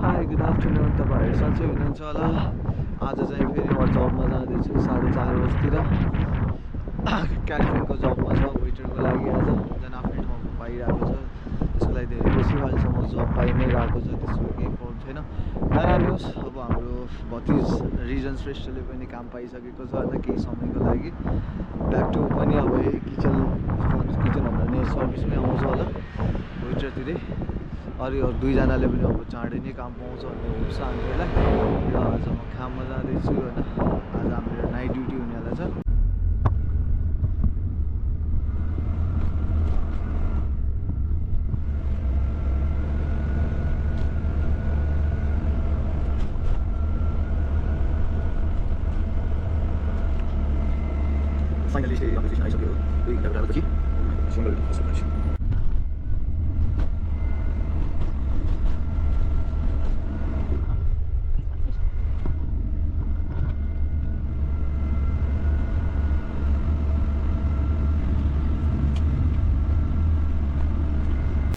High good afternoon. तपाईँहरू सन्चै हुनुहुन्छ होला। आज चाहिँ फेरि म जबमा जाँदैछु 4:30 बजीतिर। क्याटरिङको जबमा छ, वेटरको लागि आज झन् आफ्नै ठाउँमा पाइरहेको छ। त्यसको लागि धेरै खुसी अहिलेसम्म जब पाइ नै रहेको छ, त्यसको केही प्रब्लम छैन। नयाँ न्युज, अब हाम्रो भतिज रिजन श्रेष्ठले पनि काम पाइसकेको छ आज केही समयको लागि। ब्याक टु पनि अब किचनभन्दा नै सर्भिसमै आउँछ होला वेटरतिरै। अरू दुईजनाले पनि अब चाँडै नै काम पाउँछ भन्ने होप्स छ हामीहरूलाई। र आज म काममा जाँदैछु होइन। आज हाम्रो नाइट ड्युटी हुनेवाला छ। फाइनली चाहिँ हाम्रो स्टेसन आइसक्यो 2 घन्टाको रातपछि।